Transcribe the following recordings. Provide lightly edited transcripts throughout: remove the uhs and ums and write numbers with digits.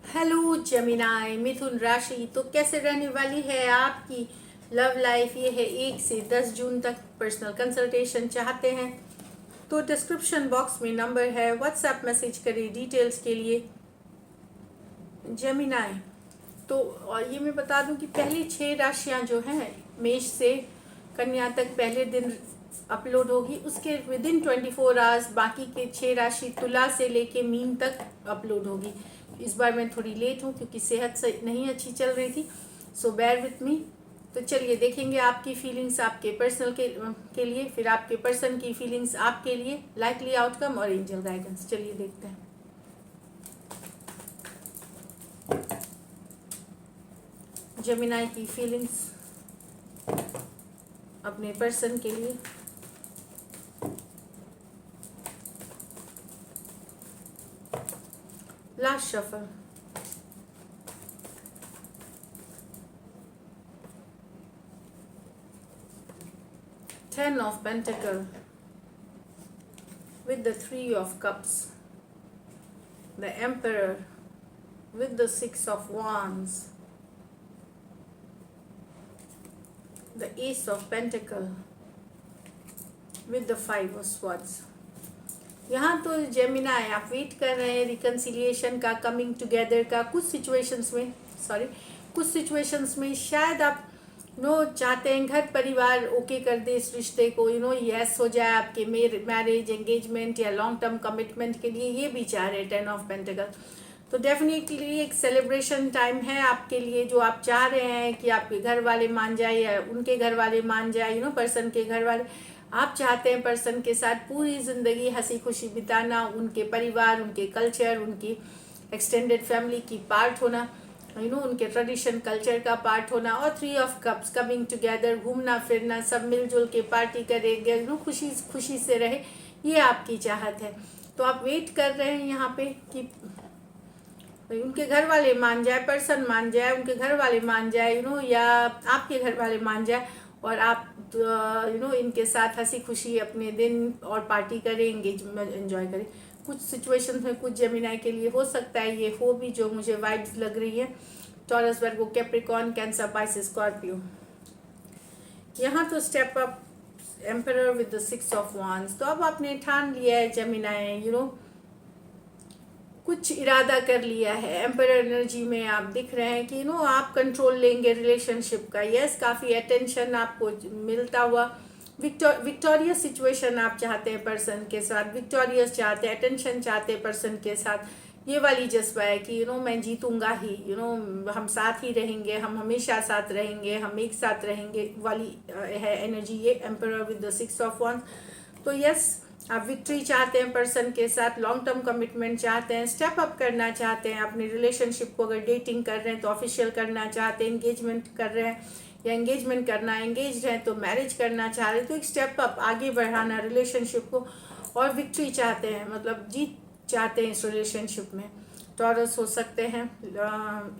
Hello Gemini मिथुन राशि। तो कैसे रहने वाली है आपकी लव लाइफ? ये है 1 से 10 जून तक। पर्सनल कंसल्टेशन चाहते हैं तो डिस्क्रिप्शन बॉक्स में नंबर है, व्हाट्सएप मैसेज करें डिटेल्स के लिए। जेमिनाई, तो और ये मैं बता दूं कि पहली 6 राशियां जो हैं मेष से कन्या तक पहले दिन अपलोड होगी, उसके विदिन 24 आवर्स बाकी के 6 राशि तुला से लेके मीन तक अपलोड होगी। इस बार मैं थोड़ी लेट हूँ क्योंकि सेहत से नहीं अच्छी चल रही थी, सो बेयर विथ मी। तो चलिए देखेंगे आपकी फीलिंग्स आपके पर्सनल के लिए, फिर आपके पर्सन की फीलिंग्स आपके लिए, लाइकली आउटकम और एंजल गाइडेंस। चलिए देखते हैं जेमिनाई की फीलिंग्स अपने पर्सन के लिए। Last shuffle. Ten of Pentacles with the 3 of Cups, the Emperor with the 6 of Wands, the Ace of Pentacles with the 5 of Swords। यहाँ तो जेमिनाई आप वेट कर रहे हैं रिकन्सिलिएशन का, कमिंग टुगेदर का। कुछ सिचुएशंस में शायद आप चाहते हैं घर परिवार ओके कर दे इस रिश्ते को, यस हो जाए आपके मैरिज, एंगेजमेंट या लॉन्ग टर्म कमिटमेंट के लिए, ये भी चाह रहे हैं 10 of Pentacles। तो डेफिनेटली एक सेलिब्रेशन टाइम है आपके लिए, जो आप चाह रहे हैं कि आपके घर वाले मान जाए या उनके घर वाले मान जाए, पर्सन के घर वाले। आप चाहते हैं पर्सन के साथ पूरी जिंदगी हंसी खुशी बिताना, उनके परिवार, उनके कल्चर, उनकी एक्सटेंडेड फैमिली की पार्ट होना, उनके ट्रेडिशन कल्चर का पार्ट होना। और 3 of Cups कमिंग टुगेदर, घूमना फिरना, सब मिलजुल के पार्टी करेंगे, खुशी खुशी से रहे, ये आपकी चाहत है। तो आप वेट कर रहे हैं यहाँ पे कि उनके घर वाले मान जाए, पर्सन मान जाए, उनके घर वाले मान जाए, या आपके घर वाले मान जाए, और आप इनके साथ हंसी खुशी अपने दिन और पार्टी करें, एंगेजमेंट एंजॉय करें। कुछ सिचुएशंस में कुछ जेमिनाई के लिए हो सकता है ये हो भी, जो मुझे वाइब्स लग रही है। टॉरस, वर्गो, कैप्रिकॉर्न, कैंसर, पाइसेस, स्कॉर्पियो। यहाँ तो step up, emperor with the 6 of Wands। तो अब आपने ठान लिया है जेमिनाई, कुछ इरादा कर लिया है। एम्परर एनर्जी में आप दिख रहे हैं कि आप कंट्रोल लेंगे रिलेशनशिप का। यस, काफ़ी अटेंशन आपको मिलता हुआ, विक्टोरियस सिचुएशन आप चाहते हैं पर्सन के साथ, विक्टोरियस चाहते हैं, अटेंशन चाहते हैं पर्सन के साथ। ये वाली जज्बा है कि मैं जीतूंगा ही, हम साथ ही रहेंगे, हम हमेशा साथ रहेंगे, हम एक साथ रहेंगे वाली है एनर्जी ये emperor with the 6 of Wands। तो यस, आप विक्ट्री चाहते हैं पर्सन के साथ, लॉन्ग टर्म कमिटमेंट चाहते हैं, स्टेप अप करना चाहते हैं अपने रिलेशनशिप को। अगर डेटिंग कर रहे हैं तो ऑफिशियल करना चाहते हैं, एंगेजमेंट कर रहे हैं या एंगेजमेंट करना है, एंगेज हैं तो मैरिज करना चाह रहे हैं। तो एक स्टेप अप, आगे बढ़ाना रिलेशनशिप को, और विक्ट्री चाहते हैं, मतलब जीत चाहते हैं इस रिलेशनशिप में। टॉरस हो सकते हैं,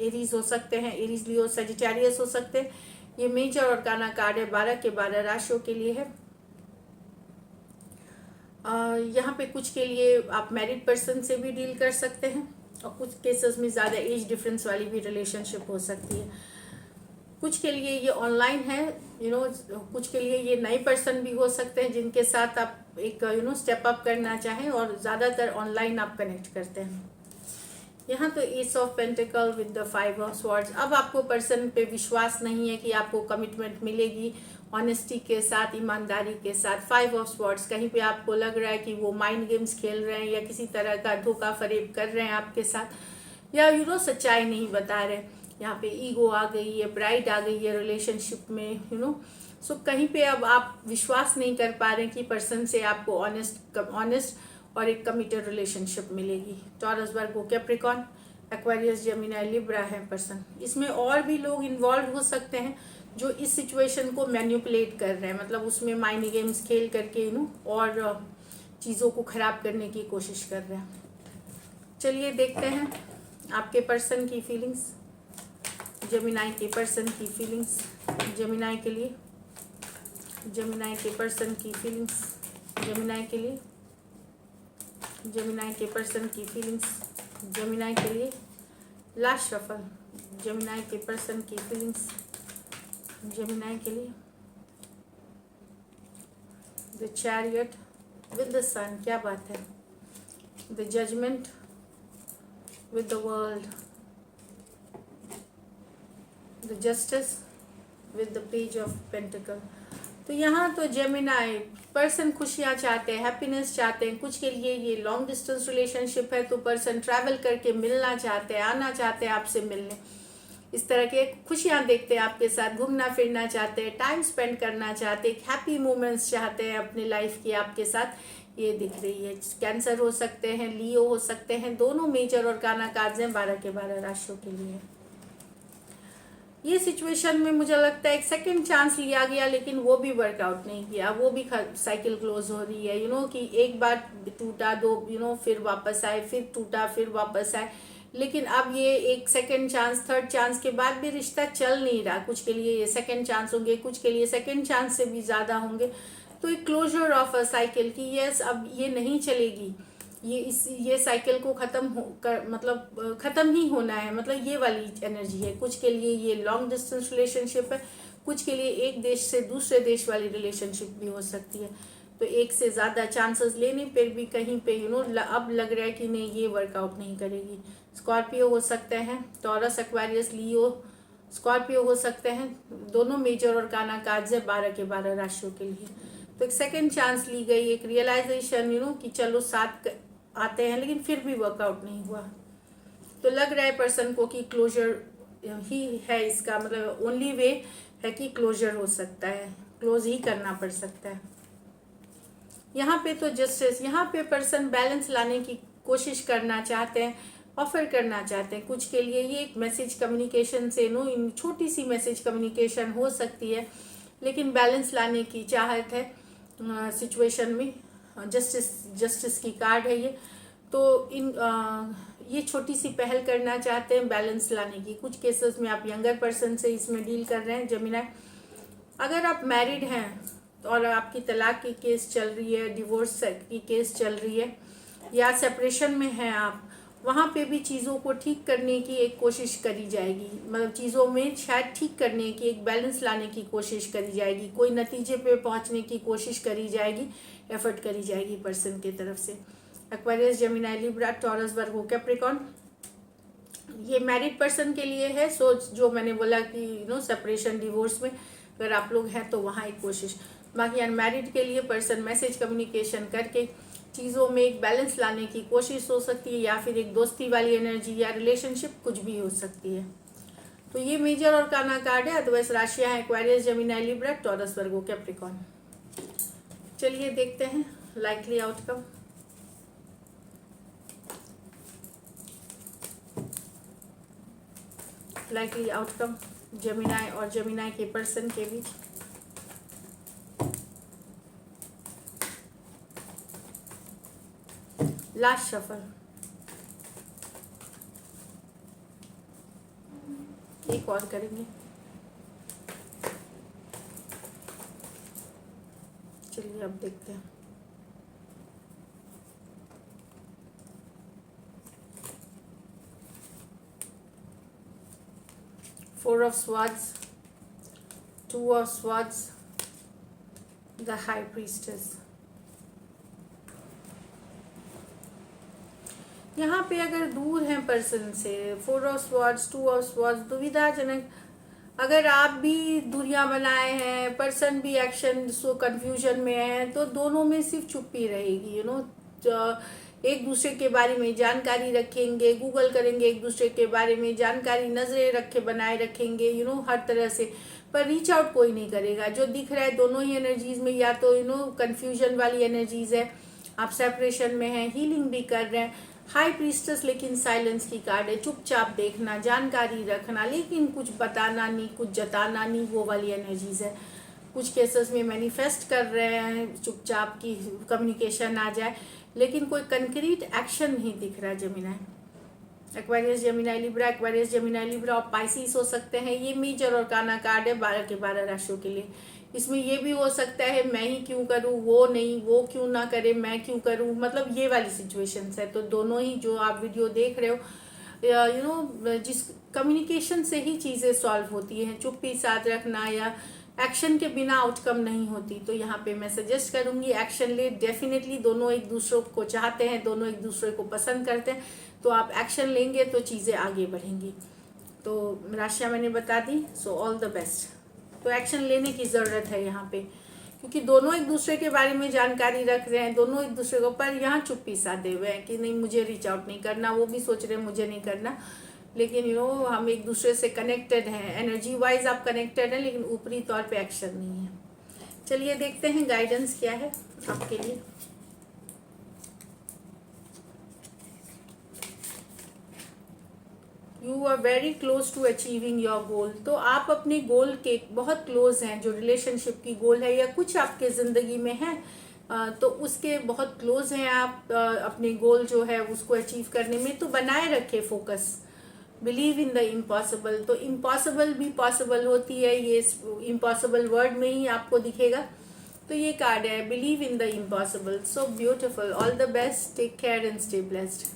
एरीज हो सकते हैं, एरीज लियो सजिटेरियस हो सकते हैं। ये मेजर और गाना कार्ड है, 12 के 12 राशियों के लिए है। यहाँ पे कुछ के लिए आप मैरिड पर्सन से भी डील कर सकते हैं, और कुछ केसेस में ज़्यादा एज डिफरेंस वाली भी रिलेशनशिप हो सकती है। कुछ के लिए ये ऑनलाइन है, कुछ के लिए ये नए पर्सन भी हो सकते हैं जिनके साथ आप एक स्टेप अप करना चाहें, और ज़्यादातर ऑनलाइन आप कनेक्ट करते हैं। यहाँ तो S of pentacle with the 5 of Swords। अब आपको पर्सन पे विश्वास नहीं है कि आपको कमिटमेंट मिलेगी ऑनेस्टी के साथ, ईमानदारी के साथ। 5 of Swords, कहीं पे आपको लग रहा है कि वो माइंड गेम्स खेल रहे हैं या किसी तरह का धोखा फरेब कर रहे हैं आपके साथ, या सच्चाई नहीं बता रहे। यहाँ पे ईगो आ गई है, प्राइड आ गई है रिलेशनशिप में, सो कहीं पे अब आप विश्वास नहीं कर पा रहे हैं कि पर्सन से आपको ऑनेस्ट और एक कमिटेड रिलेशनशिप मिलेगी। टॉरस, वर्गो, कैप्रिकॉर्न, एक्वेरियस, जेमिनी, लिब्रा है पर्सन। इसमें और भी लोग इन्वॉल्व हो सकते हैं जो इस सिचुएशन को मैन्युपुलेट कर रहे हैं, मतलब उसमें माइंड गेम्स खेल करके और चीज़ों को खराब करने की कोशिश कर रहे हैं। चलिए देखते हैं आपके पर्सन की फीलिंग्स, जेमिनी के पर्सन की फीलिंग्स, जेमिनी के लिए, जेमिनी के पर्सन की फीलिंग्स, जेमिनी के लिए, जेमिनी के पर्सन की फीलिंग्स, जेमिनी के लिए, लास्ट शफल, जेमिनाई के पर्सन की फीलिंग्स जेमिनाई के लिए। The chariot with the sun, क्या बात है। The judgment with the world, the justice with the page of pentacle. तो यहाँ तो जेमिनाई पर्सन खुशियाँ चाहते हैं, हैप्पीनेस चाहते हैं। कुछ के लिए ये लॉन्ग डिस्टेंस रिलेशनशिप है, तो पर्सन ट्रैवल करके मिलना चाहते हैं, आना चाहते हैं आपसे मिलने। इस तरह के खुशियाँ देखते हैं आपके साथ, घूमना फिरना चाहते हैं, टाइम स्पेंड करना चाहते हैं, हैप्पी मोमेंट्स चाहते हैं अपनी लाइफ की आपके साथ, ये दिख रही है। कैंसर हो सकते हैं, लियो हो सकते हैं, दोनों मेजर और काना कार्ड्स हैं 12 के 12 राशियों के लिए। ये सिचुएशन में मुझे लगता है एक सेकंड चांस लिया गया, लेकिन वो भी वर्कआउट नहीं किया, वो भी साइकिल क्लोज हो रही है। कि एक बार टूटा, दो फिर वापस आए, फिर टूटा, फिर वापस आए। लेकिन अब ये एक सेकंड चांस, थर्ड चांस के बाद भी रिश्ता चल नहीं रहा। कुछ के लिए ये सेकंड चांस होंगे, कुछ के लिए सेकंड चांस से भी ज़्यादा होंगे। तो एक क्लोजर ऑफ अ साइकिल की यस अब ये नहीं चलेगी, ये साइकिल को मतलब ख़त्म ही होना है, मतलब ये वाली एनर्जी है। कुछ के लिए ये लॉन्ग डिस्टेंस रिलेशनशिप है, कुछ के लिए एक देश से दूसरे देश वाली रिलेशनशिप भी हो सकती है। तो एक से ज़्यादा चांसेस लेने पर भी कहीं पे अब लग रहा है कि नहीं, ये वर्कआउट नहीं करेगी। स्कॉर्पियो हो सकते हैं, टॉरस, एक्वेरियस, लियो, स्कॉर्पियो हो सकते हैं। दोनों मेजर और काना कार्ड्स है 12 के 12 राशियों के लिए। तो एक सेकंड चांस ली गई, एक रियलाइजेशन कि चलो साथ आते हैं, लेकिन फिर भी वर्कआउट नहीं हुआ। तो लग रहा है पर्सन को कि क्लोजर ही है इसका, मतलब ओनली वे है कि क्लोजर हो सकता है, क्लोज ही करना पड़ सकता है। यहाँ पे तो जस्टिस, यहाँ पे पर्सन बैलेंस लाने की कोशिश करना चाहते हैं, ऑफर करना चाहते हैं। कुछ के लिए ये एक मैसेज कम्युनिकेशन से छोटी सी मैसेज कम्युनिकेशन हो सकती है, लेकिन बैलेंस लाने की चाहत है सिचुएशन में। जस्टिस की कार्ड है ये। तो ये छोटी सी पहल करना चाहते हैं बैलेंस लाने की। कुछ केसेस में आप यंगर पर्सन से इसमें डील कर रहे हैं जेमिनाई। अगर आप मैरिड हैं और आपकी तलाक की केस चल रही है, डिवोर्स की केस चल रही है, या सेपरेशन में हैं आप, वहाँ पे भी चीज़ों को ठीक करने की एक कोशिश करी जाएगी। मतलब चीज़ों में शायद ठीक करने की, एक बैलेंस लाने की कोशिश करी जाएगी, कोई नतीजे पे पहुँचने की कोशिश करी जाएगी, एफर्ट करी जाएगी पर्सन की तरफ से। एक्वेरियस, जेमिनाई, लिब्रा, टॉरस, वर्गो, कैप्रिकॉर्न, ये मैरिड पर्सन के लिए है। सो जो मैंने बोला कि सेपरेशन, डिवोर्स में अगर आप लोग हैं तो वहाँ एक कोशिश। बाकी अनमैरिड के लिए पर्सन मैसेज कम्युनिकेशन करके चीज़ों में एक बैलेंस लाने की कोशिश हो सकती है, या फिर एक दोस्ती वाली एनर्जी या रिलेशनशिप कुछ भी हो सकती है। तो ये मेजर और काना कार्ड है। अदरवाइज राशियाँ हैं एक्वेरियस, जेमिनाई, लिब्रा, टॉरस, वर्गो, कैप्रिकॉर्न। चलिए देखते हैं likely outcome. Likely outcome Gemini और जेमिनाई के पर्सन के बीच। लास्ट शफल, एक और करेंगे। चलिए अब देखते हैं। Four of swords, two of swords, the high priestess. यहाँ पे अगर दूर हैं पर्सन से, four of swords, two of swords, दुविधाजनक। अगर आप भी दूरियां बनाए हैं, पर्सन भी एक्शन सो कंफ्यूजन में है, तो दोनों में सिर्फ चुप्पी रहेगी। एक दूसरे के बारे में जानकारी रखेंगे, गूगल करेंगे, एक दूसरे के बारे में जानकारी नजरें रखे बनाए रखेंगे हर तरह से, पर रीच आउट कोई नहीं करेगा। जो दिख रहा है दोनों ही एनर्जीज में, या तो कंफ्यूजन वाली एनर्जीज है, आप सेपरेशन में हैं, हीलिंग भी कर रहे हैं। हाई प्रीस्टेस लेकिन साइलेंस की कार्ड है, चुपचाप देखना, जानकारी रखना, लेकिन कुछ बताना नहीं, कुछ जताना नहीं, वो वाली एनर्जीज है। कुछ केसेस में मैनिफेस्ट कर रहे हैं चुपचाप की कम्युनिकेशन आ जाए, लेकिन कोई कंक्रीट एक्शन नहीं दिख रहा। Gemini, Aquarius, Gemini, Libra, Aquarius, Gemini, Libra और पाइसिस हो सकते हैं। ये मेजर और काना कार्ड है 12 के 12 राशियों के लिए। इसमें ये भी हो सकता है मैं ही क्यों करूं, वो नहीं, वो क्यों ना करे, मैं क्यों करूं, मतलब ये वाली सिचुएशंस है। तो दोनों ही जो आप वीडियो देख रहे हो, जिस कम्युनिकेशन से ही चीज़ें सॉल्व होती हैं, चुप्पी साथ रखना या एक्शन के बिना आउटकम नहीं होती। तो यहाँ पे मैं सजेस्ट करूँगी एक्शन ले। डेफिनेटली दोनों एक दूसरे को चाहते हैं, दोनों एक दूसरे को पसंद करते हैं, तो आप एक्शन लेंगे तो चीज़ें आगे बढ़ेंगी। तो राशियाँ मैंने बता दी। So all the best. तो एक्शन लेने की ज़रूरत है यहाँ पे, क्योंकि दोनों एक दूसरे के बारे में जानकारी रख रहे हैं, दोनों एक दूसरे को, पर यहाँ चुप्पी साधे हुए हैं कि नहीं मुझे रीच आउट नहीं करना, वो भी सोच रहे हैं मुझे नहीं करना। लेकिन हम एक दूसरे से कनेक्टेड हैं, एनर्जी वाइज आप कनेक्टेड हैं, लेकिन ऊपरी तौर पे एक्शन नहीं है। चलिए देखते हैं गाइडेंस क्या है आपके लिए। You are very close to achieving your goal. तो आप अपने गोल के बहुत क्लोज हैं, जो रिलेशनशिप की गोल है या कुछ आपके ज़िंदगी में है, तो उसके बहुत क्लोज हैं आप अपने गोल जो है उसको अचीव करने में। तो बनाए रखे focus, believe in the impossible. तो इम्पॉसिबल भी पॉसिबल होती है, ये इम्पॉसिबल वर्ड में ही आपको दिखेगा। तो ये कार्ड है, believe in the impossible. So beautiful. All the best, take care and stay blessed.